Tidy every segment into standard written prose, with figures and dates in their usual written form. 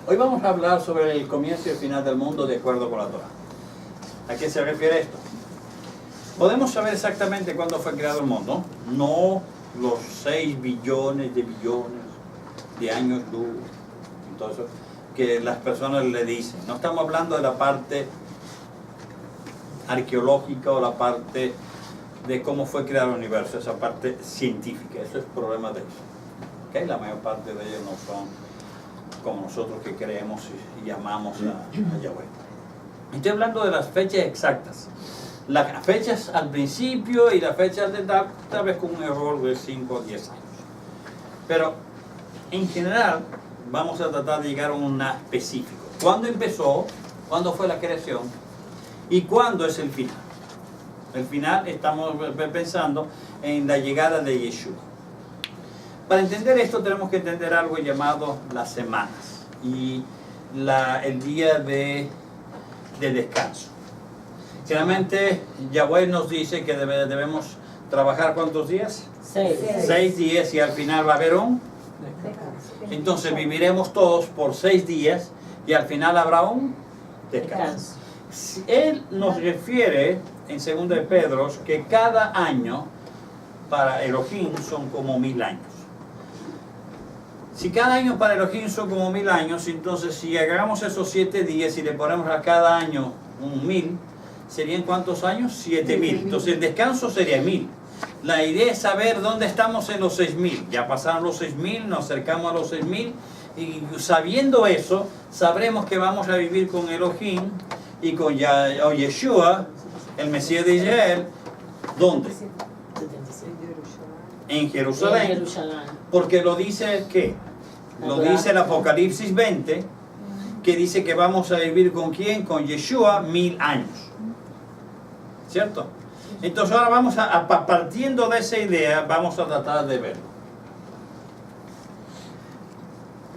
Hoy vamos a hablar sobre el comienzo y el final del mundo de acuerdo con la Torah. ¿A qué se refiere esto? Podemos saber exactamente cuándo fue creado el mundo, no los 6 billones de años luz, y todo eso que las personas le dicen. No estamos hablando de la parte arqueológica o la parte de cómo fue creado el universo, esa parte científica, eso es problema de ellos. ¿Okay? La mayor parte de ellos no son como nosotros que creemos y llamamos a Yahweh. Estoy hablando de las fechas exactas. Las fechas al principio y las fechas de tal vez con un error de 5 o 10 años. Pero en general vamos a tratar de llegar a un específico. ¿Cuándo empezó? ¿Cuándo fue la creación? ¿Y cuándo es el final? El final estamos pensando en la llegada de Yeshua. Para entender esto tenemos que entender algo llamado las semanas y el día de descanso. Generalmente Yahweh nos dice que debemos trabajar ¿cuántos días? 6 días y al final va a haber un descanso. Entonces viviremos todos por 6 días y al final habrá un descanso. Él nos refiere en 2 de Pedro que cada año para Elohim son como 1000 años. Si cada año para Elohim son como 1000 años, entonces si agarramos esos 7 días y le ponemos a cada año un 1000, ¿serían cuántos años? 7000. Entonces el descanso sería 1000. La idea es saber dónde estamos en los 6000. Ya pasaron los 6000, nos acercamos a los 6000 y sabiendo eso, sabremos que vamos a vivir con Elohim y con Yeshua, el Mesías de Israel. ¿Dónde? En Jerusalén. Porque lo dice ¿qué? Lo dice el Apocalipsis 20, que dice que vamos a vivir con ¿quién? Con Yeshua 1000 años. ¿Cierto? Entonces ahora vamos partiendo de esa idea, vamos a tratar de verlo.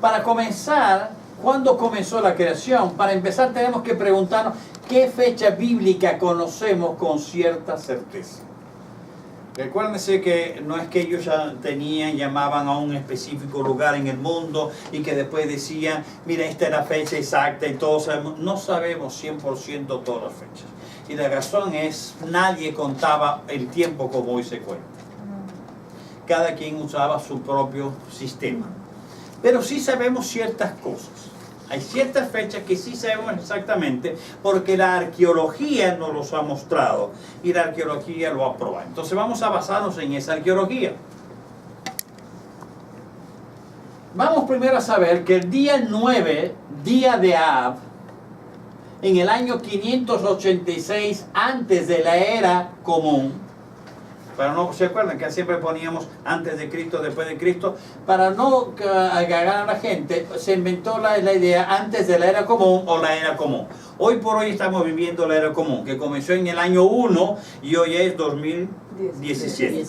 Para comenzar, ¿cuándo comenzó la creación? Para empezar tenemos que preguntarnos qué fecha bíblica conocemos con cierta certeza. Recuérdense que no es que ellos ya llamaban a un específico lugar en el mundo y que después decían, mira, esta es la fecha exacta y todos sabemos. No sabemos 100% todas las fechas. Y la razón es, nadie contaba el tiempo como hoy se cuenta. Cada quien usaba su propio sistema. Pero sí sabemos ciertas cosas. Hay ciertas fechas que sí sabemos exactamente porque la arqueología nos los ha mostrado y la arqueología lo aprueba. Entonces vamos a basarnos en esa arqueología. Vamos primero a saber que el día 9, día de Av, en el año 586 antes de la era común, para no se acuerdan que siempre poníamos antes de Cristo, después de Cristo, para no agarrar a la gente, se inventó la idea antes de la era común o la era común. Hoy por hoy estamos viviendo la era común, que comenzó en el año 1 y hoy es 2017.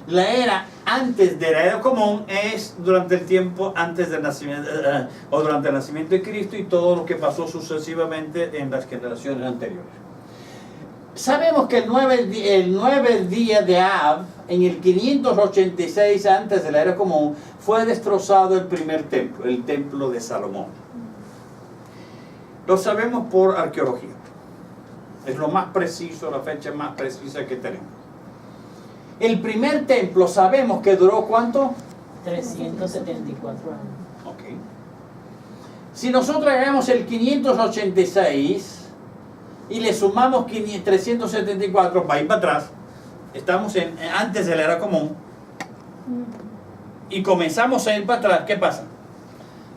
La era antes de la era común es durante el tiempo antes del nacimiento, o durante el nacimiento de Cristo y todo lo que pasó sucesivamente en las generaciones anteriores. Sabemos que el 9 día de Av, en el 586 antes de la era común, fue destrozado el primer templo, el templo de Salomón. Lo sabemos por arqueología. Es lo más preciso, la fecha más precisa que tenemos. El primer templo sabemos que duró ¿cuánto? 374 años. Ok. Si nosotros agregamos el 586 y le sumamos 374 para ir para atrás, estamos antes de la era común y comenzamos a ir para atrás, ¿qué pasa?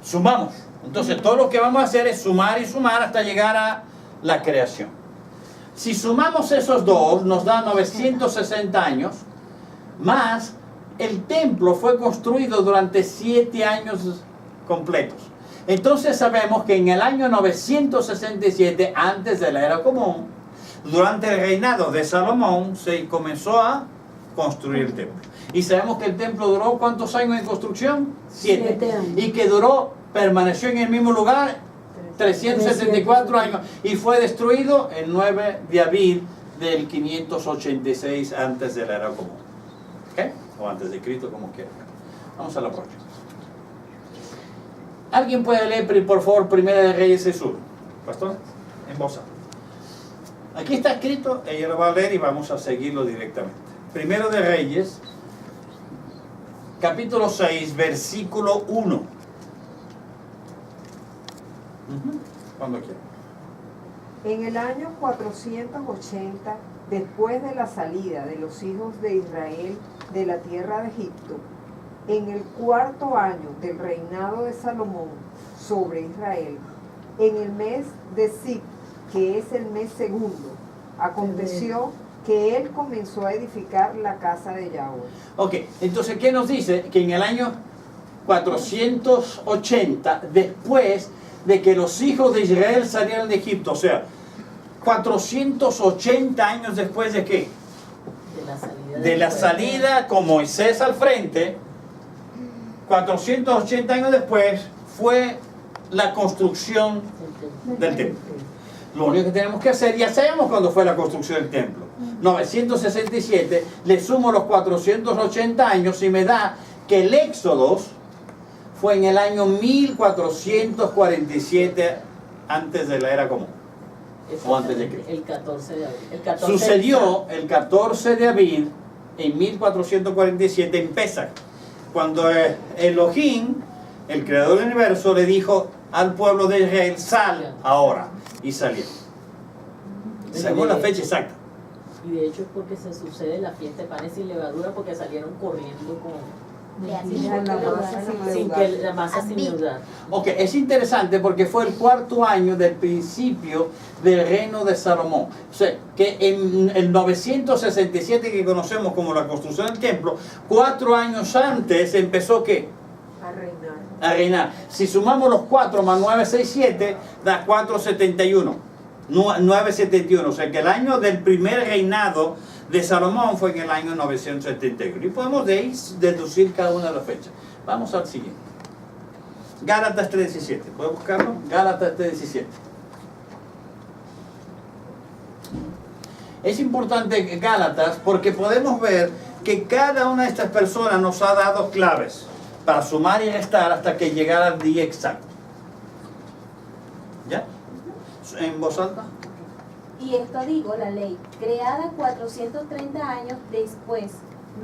Sumamos. Entonces todo lo que vamos a hacer es sumar y sumar hasta llegar a la creación. Si sumamos esos dos nos da 960 años, más el templo fue construido durante 7 años completos. Entonces sabemos que en el año 967, antes de la era común, durante el reinado de Salomón, se comenzó a construir el templo. Y sabemos que el templo duró ¿cuántos años en construcción? 7. Y que permaneció en el mismo lugar 374 años. Y fue destruido el 9 de abril del 586 antes de la era común. ¿Ok? O antes de Cristo, como quieran. Vamos a la próxima. ¿Alguien puede leer, por favor, Primera de Reyes 6:1? Pastor, en voz alta. Aquí está escrito, ella lo va a leer y vamos a seguirlo directamente. Primero de Reyes, capítulo 6, versículo 1. Cuando quiera. En el año 480, después de la salida de los hijos de Israel de la tierra de Egipto, en el 4.º año del reinado de Salomón sobre Israel, en el mes de Sib, que es el mes segundo, aconteció que él comenzó a edificar la casa de Yahweh. Ok, entonces, ¿qué nos dice? Que en el año 480, después de que los hijos de Israel salieron de Egipto, o sea, 480 años después de qué? De la salida con Moisés al frente, 480 años después fue la construcción del templo. Lo único que tenemos que hacer, ya sabemos cuándo fue la construcción del templo. 967, le sumo los 480 años y me da que el Éxodo fue en el año 1447 antes de la era común. O antes de Cristo. El 14 de abril. Sucedió el 14 de abril en 1447 en Pesach, cuando Elohim, el creador del universo, le dijo al pueblo de Israel: sal ahora. Y salieron. Según la fecha exacta. Y de hecho es porque se sucede la fiesta de panes sin levadura, porque salieron corriendo con sin que la masa sin leudar. Ok, es interesante porque fue el 4.º año del principio del reino de Salomón. O sea, que en el 967 que conocemos como la construcción del templo, 4 años antes empezó ¿qué? A reinar. Si sumamos los 4 más 967, da 471. 971. O sea que el año del primer reinado de Salomón fue en el año 971. Y podemos de ahí deducir cada una de las fechas. Vamos al siguiente. Gálatas 3:17. ¿Puedes buscarlo? Gálatas 3:17. Es importante Gálatas porque podemos ver que cada una de estas personas nos ha dado claves para sumar y restar hasta que llegara el día exacto. ¿Ya? ¿En voz alta? Y esto digo, la ley, creada 430 años después,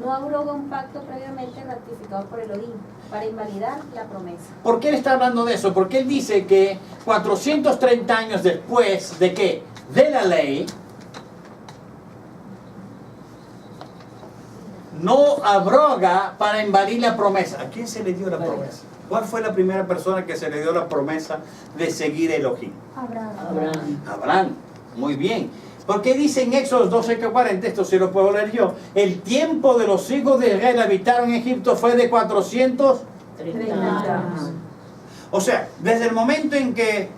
no abroga un pacto previamente ratificado por Elohim para invalidar la promesa. ¿Por qué él está hablando de eso? Porque él dice que 430 años después de qué? De la ley, no abroga para invalidar la promesa. ¿A quién se le dio la promesa? ¿Cuál fue la primera persona que se le dio la promesa de seguir a Elohim? Abraham. Muy bien. Porque dice en Éxodo 12:40, esto sí lo puedo leer yo: el tiempo de los hijos de Israel habitaron en Egipto fue de 430 años. O sea, desde el momento en que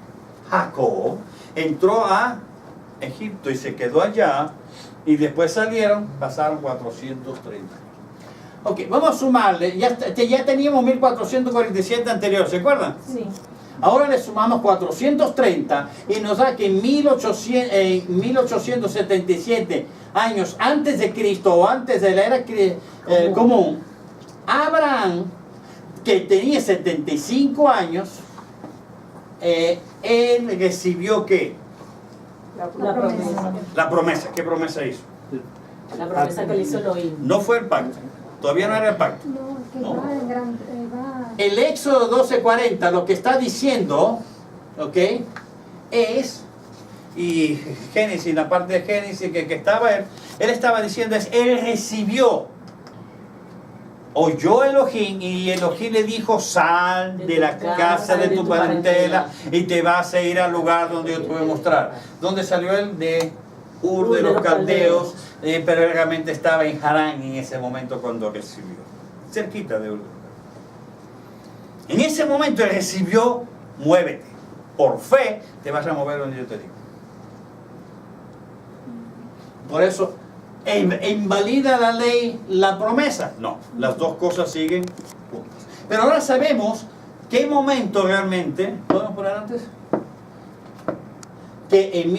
Jacob entró a Egipto y se quedó allá, y después salieron, pasaron 430 años. Ok, vamos a sumarle, ya teníamos 1447 anterior, ¿se acuerdan? Sí. Ahora le sumamos 430 y nos da que en 1877 años antes de Cristo o antes de la era común, Abraham, que tenía 75 años, él recibió ¿qué? La promesa. La promesa. ¿Qué promesa hizo? La promesa que le hizo Elohim. No fue el pacto. Todavía no era el pacto. No, que No. va en gran... va... El Éxodo 12:40 lo que está diciendo, ¿ok? Es, y Génesis, la parte de Génesis que estaba él estaba diciendo es, él recibió, oyó Elohim y Elohim le dijo: sal de la casa de tu parentela y te vas a ir al lugar donde yo te voy a mostrar. ¿Dónde salió él? De Ur de los Caldeos, pero él realmente estaba en Harán en ese momento cuando recibió, cerquita de Ur. En ese momento él recibió: muévete, por fe te vas a mover donde yo te digo. Por eso, ¿invalida la ley la promesa? No, las dos cosas siguen juntas. Pero ahora sabemos qué momento realmente, ¿podemos poner antes? Que en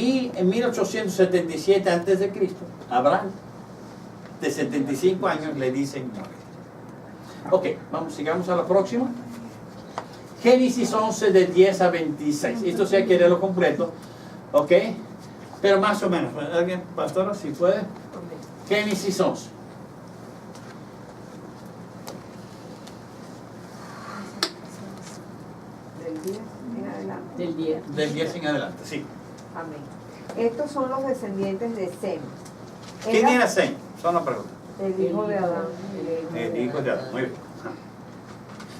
1877 antes de Cristo, Abraham, de 75 años, le dicen: muévete. Ok, sigamos a la próxima. Génesis 11 de 10 a 26. Esto sí hay que leerlo completo, ¿ok? Pero más o menos. ¿Alguien, pastora, si puede? Génesis 11. Del 10 en adelante. Del 10. Del 10 en adelante, sí. Amén. Estos son los descendientes de Sem. ¿Quién era Sem? Son una pregunta. El hijo de Adán. El hijo de Adán, muy bien.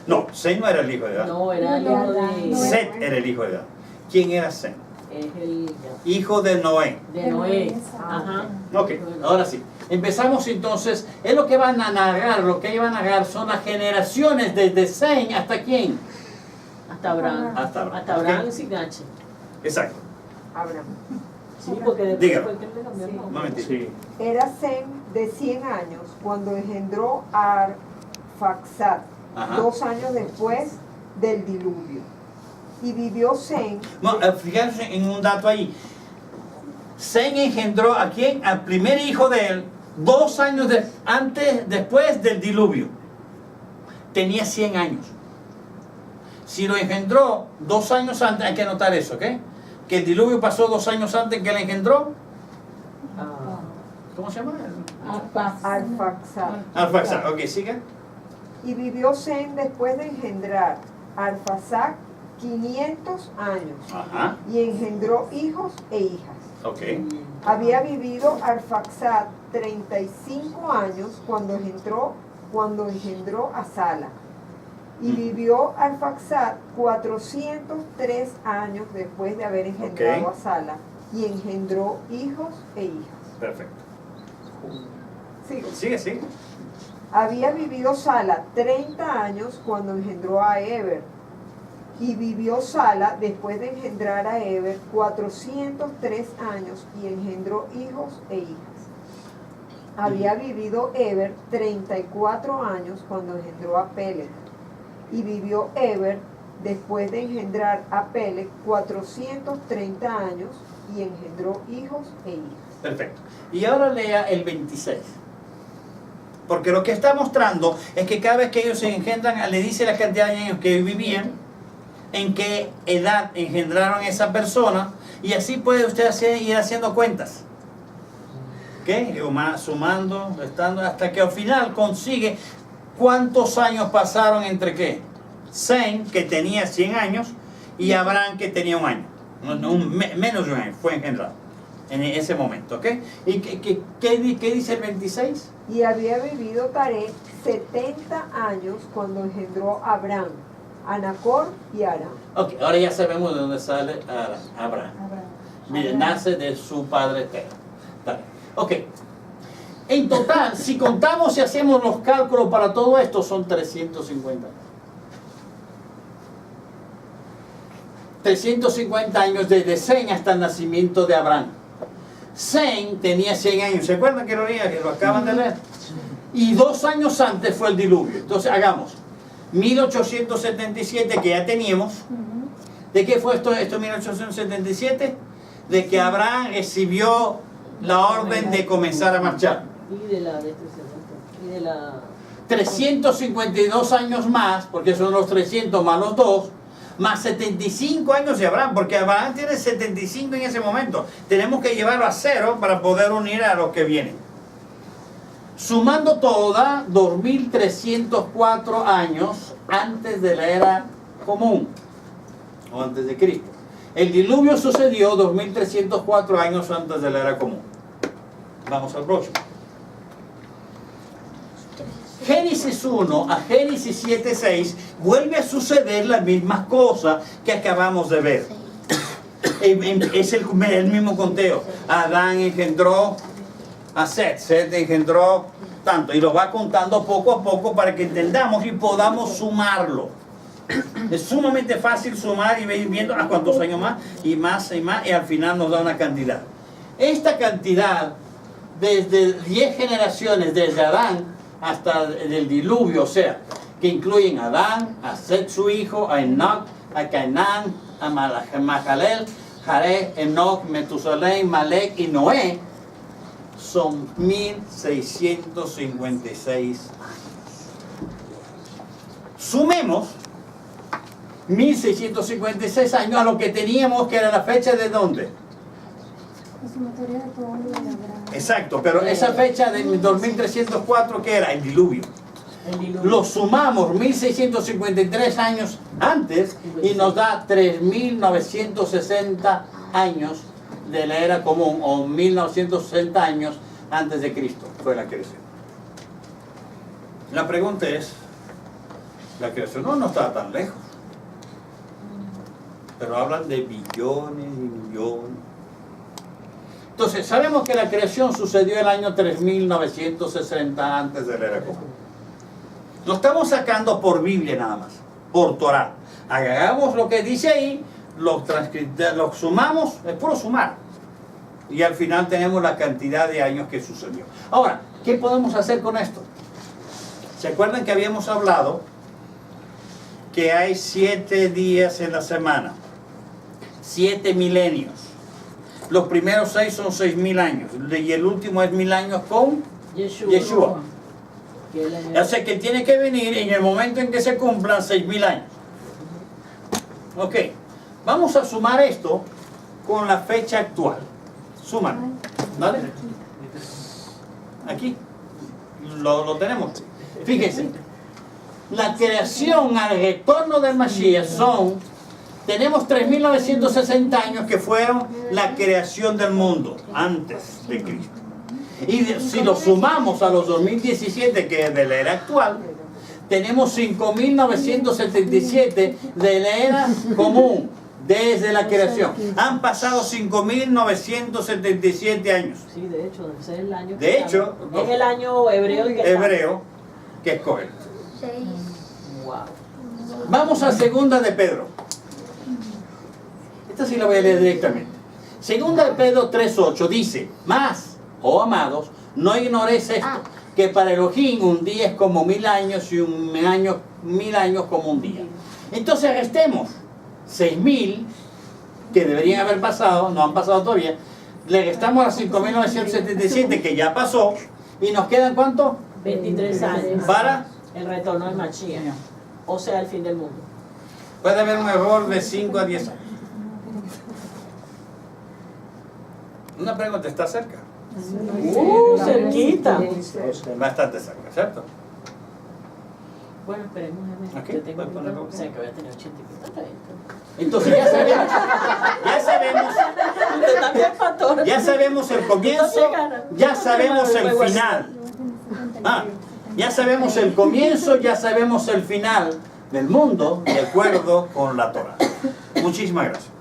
No, Sem no era el hijo de Adán. No, era el hijo de... Set era el hijo de Adán. ¿Quién era Sem? Es el Hijo de Noé. de Noé. Ajá. Ok, ahora sí. Empezamos entonces. Es lo que van a narrar, lo que van a narrar son las generaciones desde Sem hasta quién. Hasta Abraham. Hasta Abraham. Hasta Abraham Ok. y Signache. Exacto. Abraham. Sí, porque después Dígame. fue el que le cambió el Sí. Un nombre. momentito. Sí. Era Sem de 100 años cuando engendró a Arfaxad, Ajá. 2 años después del diluvio. Y vivió Sem. No, fíjense en un dato ahí. Sem engendró a quién? Al primer hijo de él, 2 años después del diluvio. Tenía 100 años. Si lo engendró 2 años antes, hay que anotar eso, ¿ok? Que el diluvio pasó 2 años antes que él engendró. Ah. ¿Cómo se llama? Arfaxad. Arfaxad. Ok, sigue. Y vivió Sem después de engendrar a Arfaxad 500 años. Ajá. Y engendró hijos e hijas. Ok. Había vivido Arfaxad 35 años cuando engendró a Sala. Y vivió Arfaxad 403 años después de haber engendrado Ok. a Sala. Y engendró hijos e hijas. Perfecto. Sigo. Sigue, sigue. Había vivido Sala 30 años cuando engendró a Eber. Y vivió Sala después de engendrar a Eber 403 años y engendró hijos e hijas. Había vivido Eber 34 años cuando engendró a Peleg. Y vivió Eber después de engendrar a Peleg 430 años y engendró hijos e hijas. Perfecto. Y ahora lea el 26. Porque lo que está mostrando es que cada vez que ellos se engendran, le dice la cantidad de años que vivían, en qué edad engendraron a esa persona, y así puede usted ir haciendo cuentas. ¿Ok? Sumando, restando, hasta que al final consigue cuántos años pasaron entre qué. Sem, que tenía 100 años, y Abraham, que tenía 1 año. Menos de 1 año fue engendrado en ese momento. ¿Ok? ¿Y qué dice el 26? Y había vivido Taré 70 años cuando engendró a Abraham, a Nacor y a Aram. Ok, ahora ya sabemos de dónde sale Abraham. Mire, nace de su padre Tera. Está bien. Ok. En total, si contamos y hacemos los cálculos para todo esto, son 350 años. 350 años desde Sem hasta el nacimiento de Abraham. Sem tenía 100 años. ¿Se acuerdan que lo acaban de leer? Y 2 años antes fue el diluvio. Entonces hagamos 1877, que ya teníamos. ¿De qué fue esto 1877? De que Abraham recibió la orden de comenzar a marchar. Y de la destrucción. Y de la... 352 años más, porque son los 300 más los 2, más 75 años de Abraham, porque Abraham tiene 75 en ese momento. Tenemos que llevarlo a 0 para poder unir a los que vienen. Sumando todo da 2304 años antes de la era común, o antes de Cristo. El diluvio sucedió 2304 años antes de la era común. Vamos al próximo. Génesis 1 a Génesis 7:6 vuelve a suceder la misma cosa que acabamos de ver. Es el mismo conteo. Adán engendró a Set, Set engendró tanto, y lo va contando poco a poco para que entendamos y podamos sumarlo. Es sumamente fácil sumar y ir viendo a cuántos años más, y al final nos da una cantidad. Esta cantidad, desde 10 generaciones, desde Adán hasta el diluvio, o sea, que incluyen a Adán, a Set su hijo, a Enoch, a Cainán, a Mahalalel, Jared, Enoch, Metusalén, Malek y Noé, son 1656 años. Sumemos 1656 años a lo que teníamos, que era la fecha de dónde. Exacto, pero esa fecha de 2304, ¿qué era? El diluvio. El diluvio. Lo sumamos 1653 años antes y nos da 3960 años de la era común, o 1960 años antes de Cristo fue la creación. La pregunta es, la creación no está tan lejos, pero hablan de billones y millones. Entonces, sabemos que la creación sucedió el año 3960 antes de la era común. Lo estamos sacando por Biblia nada más, por Torah. Hagamos lo que dice ahí, lo sumamos, es puro sumar. Y al final tenemos la cantidad de años que sucedió. Ahora, ¿qué podemos hacer con esto? ¿Se acuerdan que habíamos hablado que hay 7 días en la semana? 7 milenios. Los primeros 6 son 6000 años. Y el último es 1000 años con Yeshua. O sea que tiene que venir en el momento en que se cumplan 6000 años. Ok. Vamos a sumar esto con la fecha actual. Suman. ¿Vale? Aquí. Lo tenemos. Fíjense. La creación al retorno del Mashiach tenemos 3960 años que fueron la creación del mundo antes de Cristo. Y si lo sumamos a los 2017, que es de la era actual, tenemos 5977 de la era común, desde la creación. Han pasado 5977 años. Sí, de hecho, debe ser el año. De hecho, es el año hebreo. Hebreo, que es Coel. Wow. Vamos a segunda de Pedro. Esta sí la voy a leer directamente. Segunda de Pedro 3:8 dice: Mas, oh amados, no ignoréis esto, que para Elohim un día es como 1000 años y un año, 1000 años como un día. Entonces restemos 6000 que deberían haber pasado, no han pasado todavía, le restamos a 5977 que ya pasó, y nos quedan ¿cuánto? 23 años. Para el retorno del Mashiach. O sea, el fin del mundo. puede haber un error de 5 a 10 años. Una pregunta, ¿está cerca? Cerquita. Bastante cerca, ¿cierto? Bueno, esperemos a ver. Ok, Yo tengo voy a ponerlo. o sea, que voy a tener 80 y pico. Está bien. Entonces Usted también, pastor. ya sabemos el comienzo, ya sabemos el final. Ya sabemos el comienzo, ya sabemos el final del mundo, de acuerdo con la Torah. Muchísimas gracias.